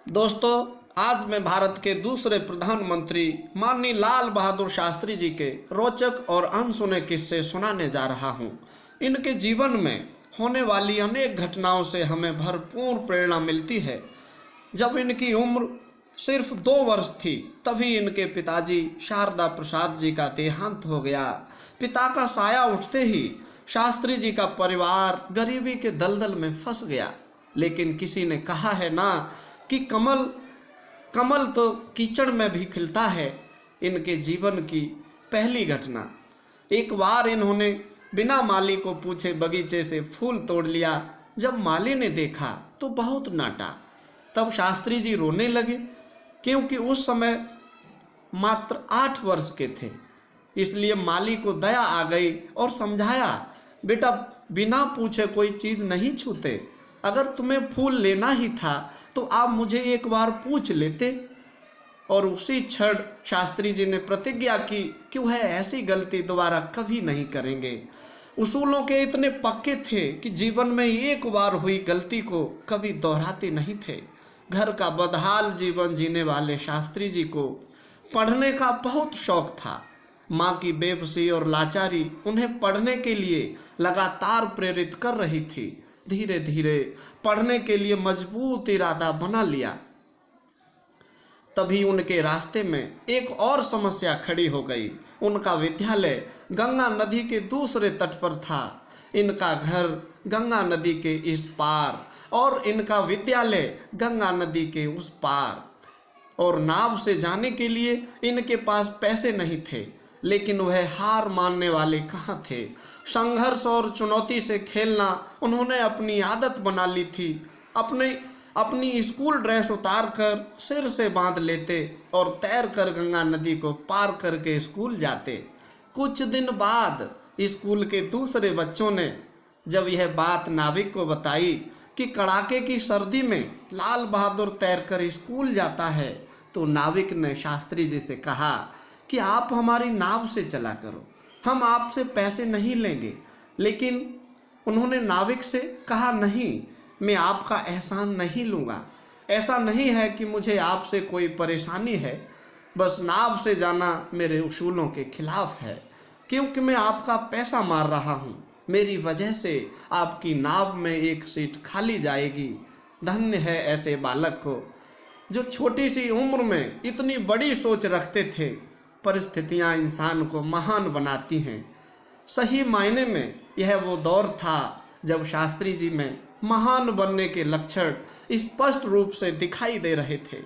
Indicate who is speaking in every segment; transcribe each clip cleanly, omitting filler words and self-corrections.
Speaker 1: दोस्तों, आज मैं भारत के दूसरे प्रधानमंत्री माननीय लाल बहादुर शास्त्री जी के रोचक और अनसुने किस्से सुनाने जा रहा हूं। इनके जीवन में होने वाली अनेक घटनाओं से हमें भरपूर प्रेरणा मिलती है। जब इनकी उम्र सिर्फ 2 वर्ष थी, तभी इनके पिताजी शारदा प्रसाद जी का देहांत हो गया। पिता का साया उठते ही शास्त्री जी का परिवार गरीबी के दलदल में फंस गया। लेकिन किसी ने कहा है ना कि कमल तो कीचड़ में भी खिलता है। इनके जीवन की पहली घटना, एक बार इन्होंने बिना माली को पूछे बगीचे से फूल तोड़ लिया। जब माली ने देखा तो बहुत डांटा। तब शास्त्री जी रोने लगे, क्योंकि उस समय मात्र 8 वर्ष के थे। इसलिए माली को दया आ गई और समझाया, बेटा बिना पूछे कोई चीज़ नहीं छूते। अगर तुम्हें फूल लेना ही था तो आप मुझे एक बार पूछ लेते। और उसी क्षण शास्त्री जी ने प्रतिज्ञा की कि वह ऐसी गलती दोबारा कभी नहीं करेंगे। उसूलों के इतने पक्के थे कि जीवन में एक बार हुई गलती को कभी दोहराते नहीं थे। घर का बदहाल जीवन जीने वाले शास्त्री जी को पढ़ने का बहुत शौक था। माँ की बेबसी और लाचारी उन्हें पढ़ने के लिए लगातार प्रेरित कर रही थी। धीरे धीरे पढ़ने के लिए मजबूत इरादा बना लिया। तभी उनके रास्ते में एक और समस्या खड़ी हो गई। उनका विद्यालय गंगा नदी के दूसरे तट पर था। इनका घर गंगा नदी के इस पार और इनका विद्यालय गंगा नदी के उस पार। और नाव से जाने के लिए इनके पास पैसे नहीं थे। लेकिन वह हार मानने वाले कहाँ थे। संघर्ष और चुनौती से खेलना उन्होंने अपनी आदत बना ली थी। अपनी स्कूल ड्रेस उतार कर सिर से बांध लेते और तैर कर गंगा नदी को पार करके स्कूल जाते। कुछ दिन बाद स्कूल के दूसरे बच्चों ने जब यह बात नाविक को बताई कि कड़ाके की सर्दी में लाल बहादुर तैर कर स्कूल जाता है, तो नाविक ने शास्त्री जी से कहा कि आप हमारी नाव से चला करो, हम आपसे पैसे नहीं लेंगे। लेकिन उन्होंने नाविक से कहा, नहीं, मैं आपका एहसान नहीं लूँगा। ऐसा नहीं है कि मुझे आपसे कोई परेशानी है, बस नाव से जाना मेरे उसूलों के खिलाफ है, क्योंकि मैं आपका पैसा मार रहा हूँ। मेरी वजह से आपकी नाव में एक सीट खाली जाएगी। धन्य है ऐसे बालक को जो छोटी सी उम्र में इतनी बड़ी सोच रखते थे। परिस्थितियां इंसान को महान बनाती हैं। सही मायने में यह वो दौर था जब शास्त्री जी में महान बनने के लक्षण स्पष्ट रूप से दिखाई दे रहे थे।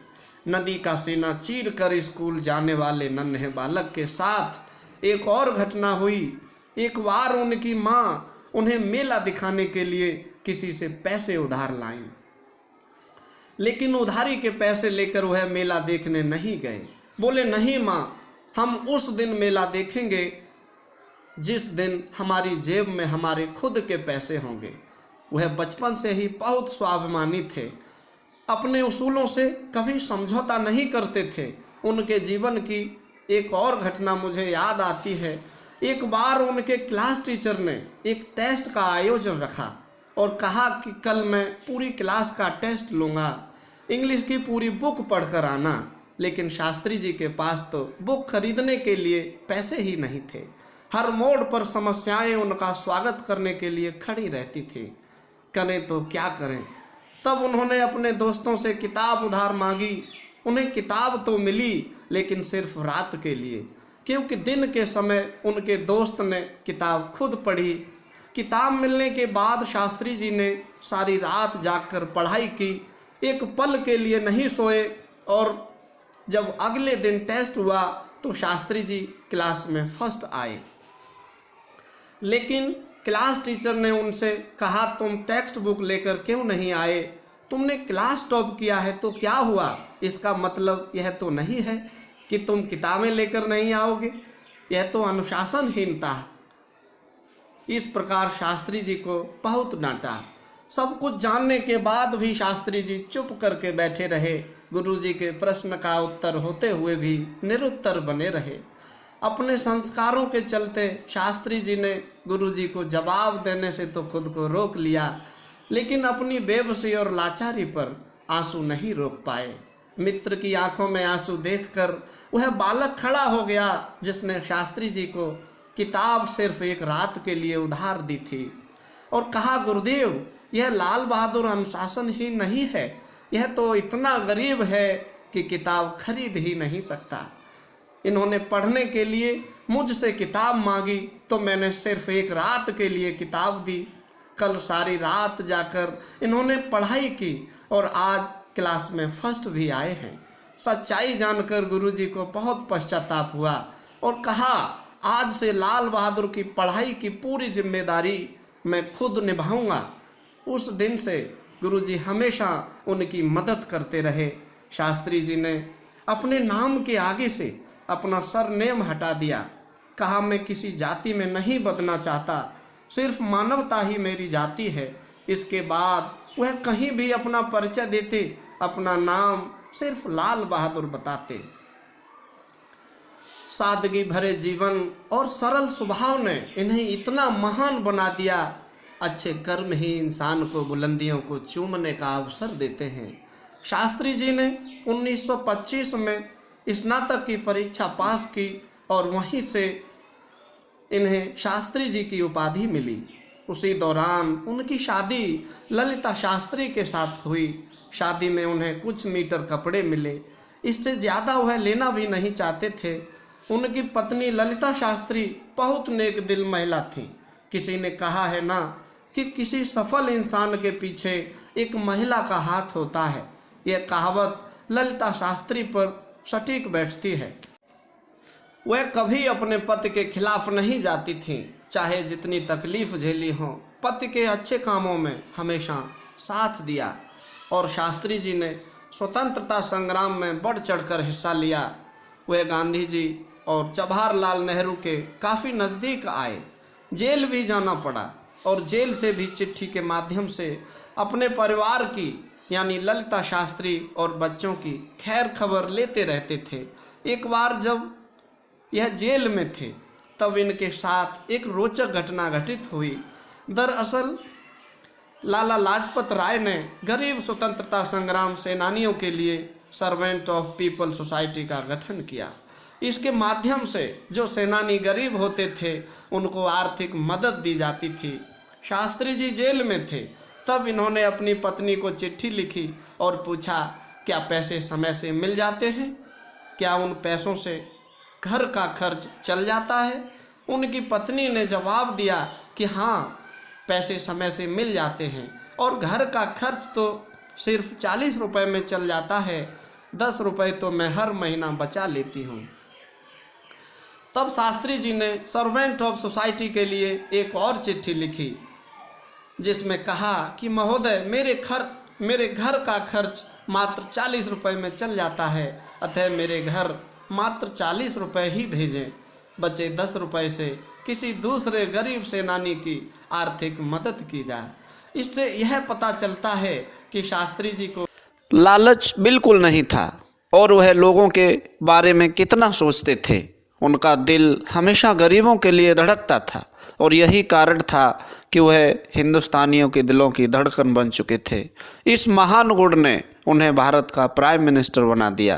Speaker 1: नदी का सीना चीर कर स्कूल जाने वाले नन्हे बालक के साथ एक और घटना हुई। एक बार उनकी माँ उन्हें मेला दिखाने के लिए किसी से पैसे उधार लाईं, लेकिन उधारी के पैसे लेकर वह मेला देखने नहीं गए। बोले, नहीं माँ, हम उस दिन मेला देखेंगे जिस दिन हमारी जेब में हमारे खुद के पैसे होंगे। वह बचपन से ही बहुत स्वाभिमानी थे। अपने उसूलों से कभी समझौता नहीं करते थे। उनके जीवन की एक और घटना मुझे याद आती है। एक बार उनके क्लास टीचर ने एक टेस्ट का आयोजन रखा और कहा कि कल मैं पूरी क्लास का टेस्ट लूँगा, इंग्लिश की पूरी बुक पढ़कर आना। लेकिन शास्त्री जी के पास तो बुक खरीदने के लिए पैसे ही नहीं थे। हर मोड़ पर समस्याएं उनका स्वागत करने के लिए खड़ी रहती थी। करें तो क्या करें। तब उन्होंने अपने दोस्तों से किताब उधार मांगी। उन्हें किताब तो मिली, लेकिन सिर्फ रात के लिए, क्योंकि दिन के समय उनके दोस्त ने किताब खुद पढ़ी। किताब मिलने के बाद शास्त्री जी ने सारी रात जागकर पढ़ाई की, एक पल के लिए नहीं सोए। और जब अगले दिन टेस्ट हुआ तो शास्त्री जी क्लास में फर्स्ट आए। लेकिन क्लास टीचर ने उनसे कहा, तुम टेक्स्ट बुक लेकर क्यों नहीं आए? तुमने क्लास टॉप किया है तो क्या हुआ? इसका मतलब यह तो नहीं है कि तुम किताबें लेकर नहीं आओगे। यह तो अनुशासनहीनता है। इस प्रकार शास्त्री जी को बहुत डांटा। सब कुछ जानने के बाद भी शास्त्री जी चुप करके बैठे रहे। गुरुजी के प्रश्न का उत्तर होते हुए भी निरुत्तर बने रहे। अपने संस्कारों के चलते शास्त्री जी ने गुरुजी को जवाब देने से तो खुद को रोक लिया, लेकिन अपनी बेबसी और लाचारी पर आंसू नहीं रोक पाए। मित्र की आंखों में आंसू देखकर वह बालक खड़ा हो गया जिसने शास्त्री जी को किताब सिर्फ एक रात के लिए उधार दी थी, और कहा, गुरुदेव, यह लाल बहादुर अनुशासन ही नहीं है, यह तो इतना गरीब है कि किताब खरीद ही नहीं सकता। इन्होंने पढ़ने के लिए मुझसे किताब मांगी तो मैंने सिर्फ एक रात के लिए किताब दी। कल सारी रात जाकर इन्होंने पढ़ाई की और आज क्लास में फर्स्ट भी आए हैं। सच्चाई जानकर गुरुजी को बहुत पश्चाताप हुआ और कहा, आज से लाल बहादुर की पढ़ाई की पूरी जिम्मेदारी मैं खुद निभाऊंगा। उस दिन से गुरुजी हमेशा उनकी मदद करते रहे। शास्त्री जी ने अपने नाम के आगे से अपना सरनेम हटा दिया। कहा, मैं किसी जाति में नहीं बदलना चाहता, सिर्फ मानवता ही मेरी जाति है। इसके बाद वह कहीं भी अपना परिचय देते, अपना नाम सिर्फ लाल बहादुर बताते। सादगी भरे जीवन और सरल स्वभाव ने इन्हें इतना महान बना दिया। अच्छे कर्म ही इंसान को बुलंदियों को चूमने का अवसर देते हैं। शास्त्री जी ने 1925 में स्नातक की परीक्षा पास की और वहीं से इन्हें शास्त्री जी की उपाधि मिली। उसी दौरान उनकी शादी ललिता शास्त्री के साथ हुई। शादी में उन्हें कुछ मीटर कपड़े मिले, इससे ज़्यादा वह लेना भी नहीं चाहते थे। उनकी पत्नी ललिता शास्त्री बहुत नेक दिल महिला थी। किसी ने कहा है ना कि किसी सफल इंसान के पीछे एक महिला का हाथ होता है। यह कहावत ललिता शास्त्री पर सटीक बैठती है। वह कभी अपने पति के खिलाफ नहीं जाती थीं, चाहे जितनी तकलीफ झेली हो। पति के अच्छे कामों में हमेशा साथ दिया और शास्त्री जी ने स्वतंत्रता संग्राम में बढ़ चढ़कर हिस्सा लिया। वह गांधी जी और जवाहरलाल नेहरू के काफ़ी नज़दीक आए। जेल भी जाना पड़ा और जेल से भी चिट्ठी के माध्यम से अपने परिवार की यानी ललिता शास्त्री और बच्चों की खैर खबर लेते रहते थे। एक बार जब यह जेल में थे तब इनके साथ एक रोचक घटना घटित हुई। दरअसल लाला लाजपत राय ने गरीब स्वतंत्रता संग्राम सेनानियों के लिए सर्वेंट ऑफ पीपल सोसाइटी का गठन किया। इसके माध्यम से जो सेनानी गरीब होते थे उनको आर्थिक मदद दी जाती थी। शास्त्री जी जेल में थे तब इन्होंने अपनी पत्नी को चिट्ठी लिखी और पूछा, क्या पैसे समय से मिल जाते हैं? क्या उन पैसों से घर का खर्च चल जाता है? उनकी पत्नी ने जवाब दिया कि हाँ, पैसे समय से मिल जाते हैं और घर का खर्च तो सिर्फ 40 रुपए में चल जाता है, 10 रुपए तो मैं हर महीना बचा लेती हूँ। तब शास्त्री जी ने सर्वेंट ऑफ सोसाइटी के लिए एक और चिट्ठी लिखी जिसमें कहा कि महोदय, मेरे घर का खर्च मात्र 40 रुपए में चल जाता है, अतः मेरे घर मात्र 40 रुपए ही भेजें। बचे 10 रुपए से किसी दूसरे गरीब सेनानी की आर्थिक मदद की जाए। इससे यह पता चलता है कि शास्त्री जी को लालच बिल्कुल नहीं था और वह लोगों के बारे में कितना सोचते थे। उनका दिल हमेशा गरीबों के लिए धड़कता था और यही कारण था कि वह हिंदुस्तानियों के दिलों की धड़कन बन चुके थे। इस महान गुण ने उन्हें भारत का प्राइम मिनिस्टर बना दिया।